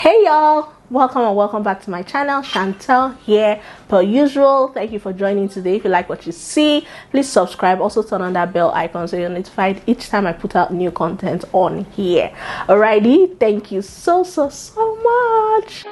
Hey y'all, welcome and welcome back to my channel. Chantel here per usual. Thank you for joining today. If you like what you see, please subscribe. Also turn on that bell icon so you're notified each time I put out new content on here. Alrighty, thank you so much.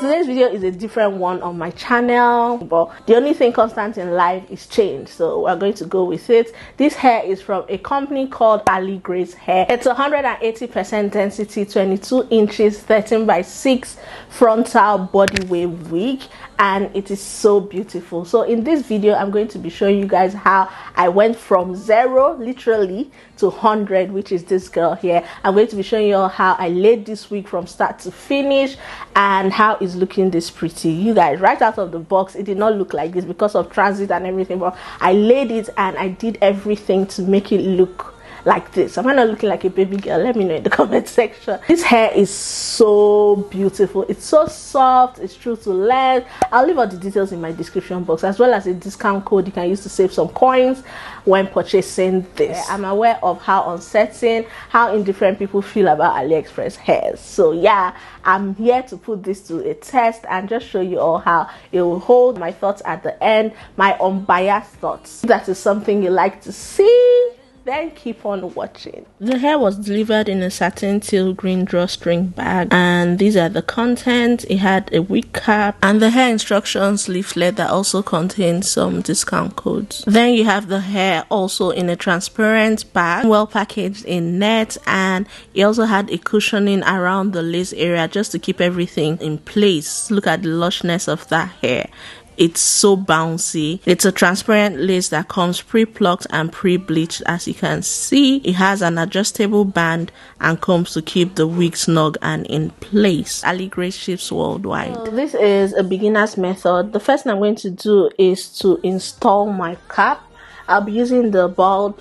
Today's video is a different one on my channel, but the only thing constant in life is change, so we're going to go with it. This hair is from a company called Aligracehair. It's 180% density, 22 inches, 13 by 6 frontal body wave wig, and it is so beautiful. So in this video I'm going to be showing you guys how I went from 0 literally to 100, which is this girl here. I'm going to be showing you all how I laid this wig from start to finish and how it's looking this pretty. You guys, right out of the box it did not look like this because of transit and everything, but I laid it and I did everything to make it look like this. Am I not looking like a baby girl? Let me know in the comment section. This hair is so beautiful. It's so soft. It's true to length. I'll leave all the details in my description box, as well as a discount code you can use to save some coins when purchasing this. I'm aware of how uncertain, how indifferent people feel about Aliexpress hairs. So yeah, I'm here to put this to a test and just show you all how it will hold. My thoughts at the end, my unbiased thoughts. If that is something you like to see, then keep on watching. The hair was delivered in a satin teal green drawstring bag, and these are the contents. It had a wig cap and the hair instructions leaflet that also contains some discount codes. Then you have the hair also in a transparent bag, well packaged in net, and it also had a cushioning around the lace area just to keep everything in place. Look at the lushness of that hair. It's so bouncy. It's a transparent lace that comes pre-plucked and pre-bleached. As you can see, it has an adjustable band and combs to keep the wig snug and in place. Aligrace ships worldwide. So this is a beginner's method. The first thing I'm going to do is to install my cap. I'll be using the bald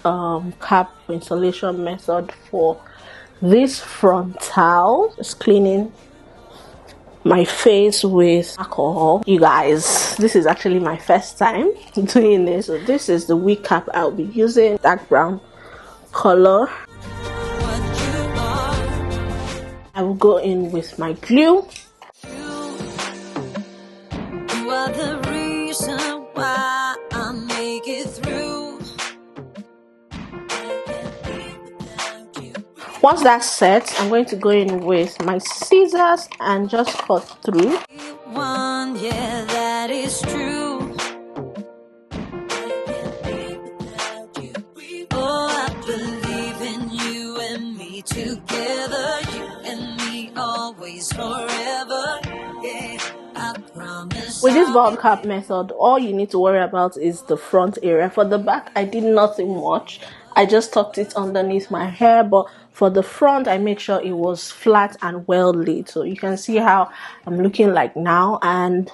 cap installation method for this frontal. Just cleaning my face with alcohol. You guys, this is actually my first time doing this. So this is the wig cap I'll be using, dark brown color. I will go in with my glue. You are the reason why I make it through. Once that's set, I'm going to go in with my scissors and just cut through. Yeah, that is true. Oh, I believe in you and me together. You and me always forever. Yeah, I promise. With this bald cap method, all you need to worry about is the front area. For the back, I did nothing much. I just tucked it underneath my hair, but for the front, I made sure it was flat and well laid. So you can see how I'm looking like now. And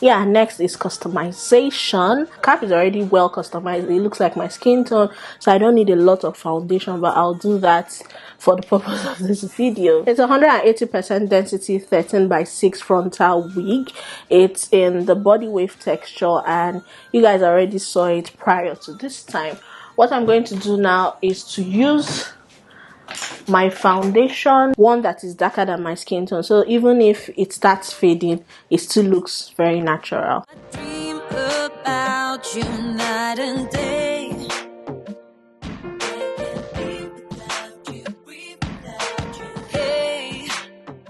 yeah, next is customization. Cap is already well customized. It looks like my skin tone, so I don't need a lot of foundation, but I'll do that for the purpose of this video. It's 180% density, 13 by 6 frontal wig. It's in the body wave texture, and you guys already saw it prior to this time. What I'm going to do now is to use my foundation, one that is darker than my skin tone, so even if it starts fading, it still looks very natural. I dream about you night and day.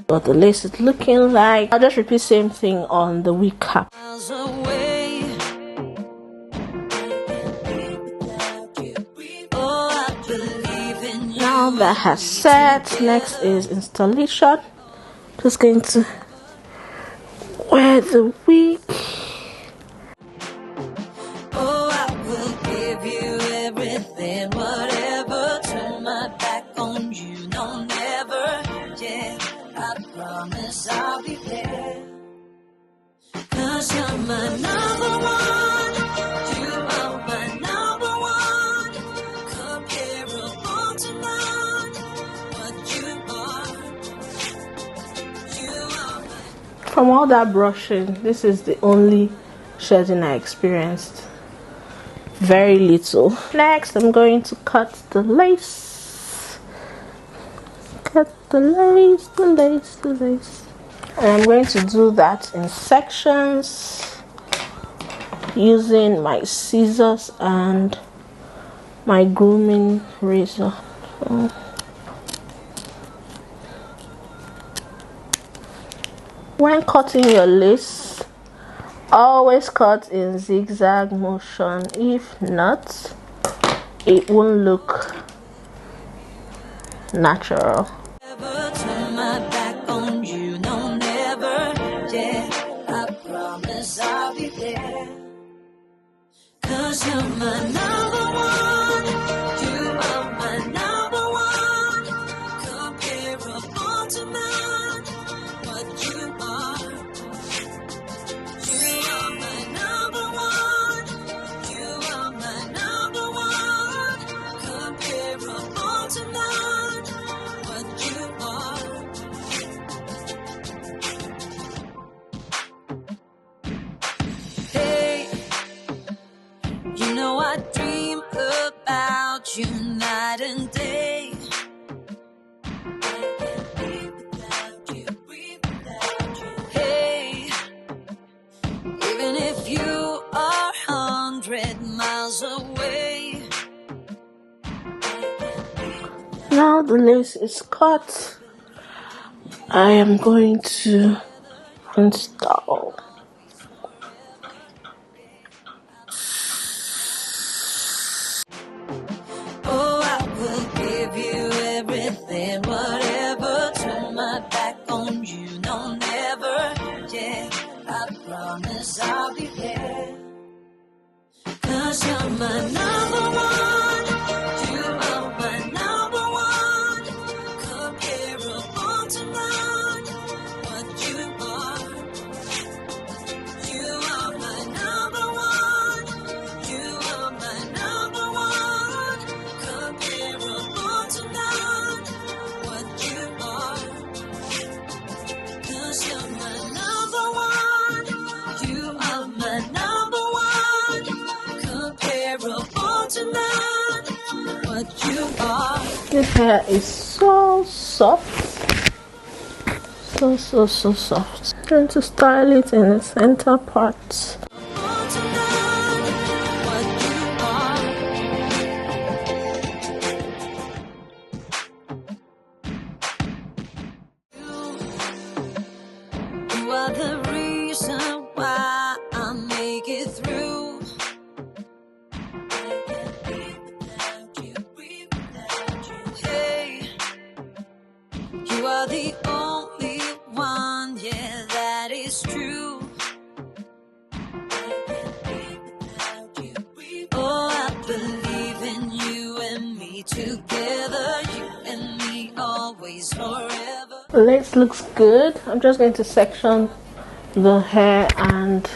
What the lace is looking like. I'll just repeat same thing on the wig cap. Now that has set, next is installation. Just going to wear the wig. Oh, I will give you everything, whatever. Turn my back on you, no never. Yeah, I promise I'll be there. 'Cause you're my number one. From all that brushing, this is the only shedding I experienced. Very little. Next, I'm going to cut the lace. Look at the lace, the lace, the lace. And I'm going to do that in sections using my scissors and my grooming razor. So, when cutting your lace, always cut in zigzag motion. If not, it won't look natural. Never turn my back on you, no never, yeah. I promise I'll be there. 'Cause you're my number one. You are my number one. Comparable to none. What you are. You are my number one. You are my number one. Comparable to none. What you are. Hey, you know I dream about you night and day. I can't breathe without you, breathe without you. Hey, even if you are 100 miles away. Now the lace is cut, I am going to install. Oh, I will give you everything, whatever. Turn my back on you, no never, yeah. I promise I'll be there. 'Cause you're my number one. You are my number one. Comparable to none. What you are. You are my number one. You are my number one. Comparable to none. What you are. 'Cause you're my number one. You are my number one. Comparable to none. What you are. This hair is so soft. So soft. I'm going to style it in the center part. You are the reason why I make it through. I can't breathe without you, breathe without you. Hey, you are the only one, yeah, that is true. I can't breathe without you, breathe. Oh, I believe in you and me together, you and me always forever. The lace looks good. I'm just going to section the hair and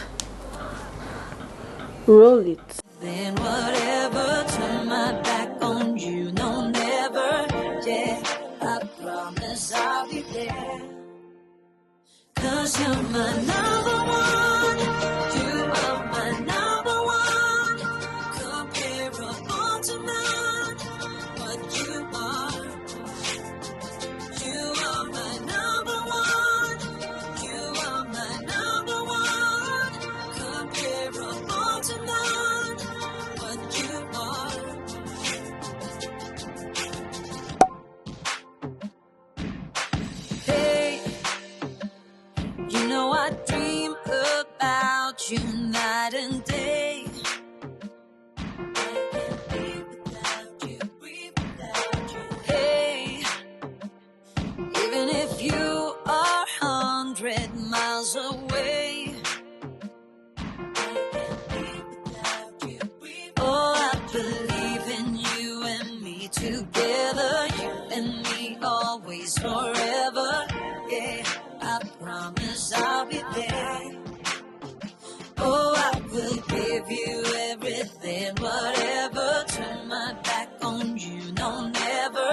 roll it. Then whatever, turn my back on you, no never, yeah. I promise I'll be there. 'Cause you're my number one. You are my number one. Comparable to none. What you are. You are my number one. You are my number one. Comparable to none. What you are. Hey, you know I dream about you night and day. I can't breathe without you, breathe without you. Hey, even if you are 100 miles away. I can't breathe without you, breathe. Oh, I believe in you and me together, you and me always forever, yeah. I promise I'll be there. Oh, I will give you everything, whatever. Turn my back on you, no never,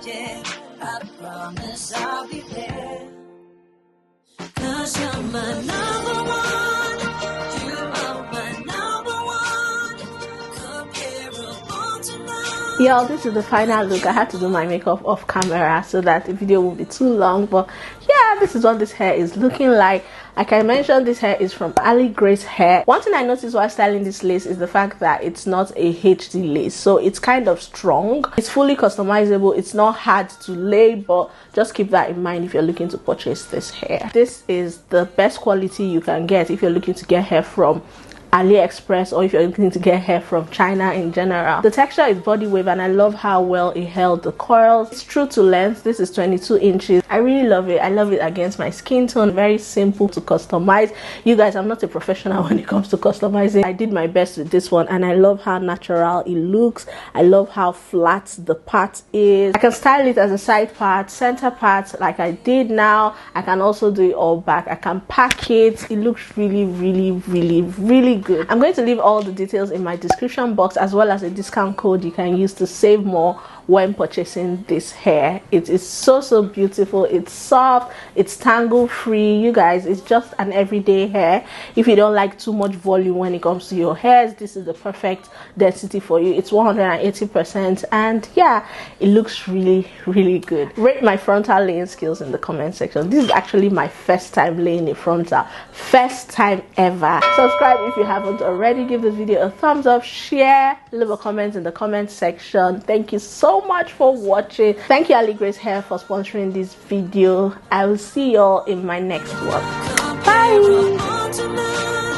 yeah. I promise I'll be there. 'Cause you're my number one. You are my number one. Comparable to none. Y'all, this is the final look. I had to do my makeup off camera so that the video won't be too long, but yeah, this is what this hair is looking like. Like I mentioned, this hair is from Aligracehair. One thing I noticed while styling this lace is the fact that it's not a HD lace, so it's kind of strong. It's fully customizable. It's not hard to lay, but just keep that in mind if you're looking to purchase this hair. This is the best quality you can get if you're looking to get hair from Aliexpress, or if you're looking to get hair from China in general. The texture is body wave, and I love how well it held the coils. It's true to length. This is 22 inches. I really love it. I love it against my skin tone. Very simple to customize. You guys, I'm not a professional when it comes to customizing. I did my best with this one, and I love how natural it looks. I love how flat the part is. I can style it as a side part, center part, like I did now. I can also do it all back. I can pack it. It looks really, really, really, really good. I'm going to leave all the details in my description box, as well as a discount code you can use to save more when purchasing this hair. It is so beautiful. It's soft, it's tangle free. You guys, it's just an everyday hair. If you don't like too much volume when it comes to your hairs, this is the perfect density for you. It's 180%, and yeah, it looks really, really good. Rate my frontal laying skills in the comment section. This is actually my first time laying a frontal, first time ever. Subscribe if you haven't already. Give this video a thumbs up, share, leave a comment in the comment section. Thank you so much for watching. Thank you Aligracehair for sponsoring this video. I will see y'all in my next one. Bye.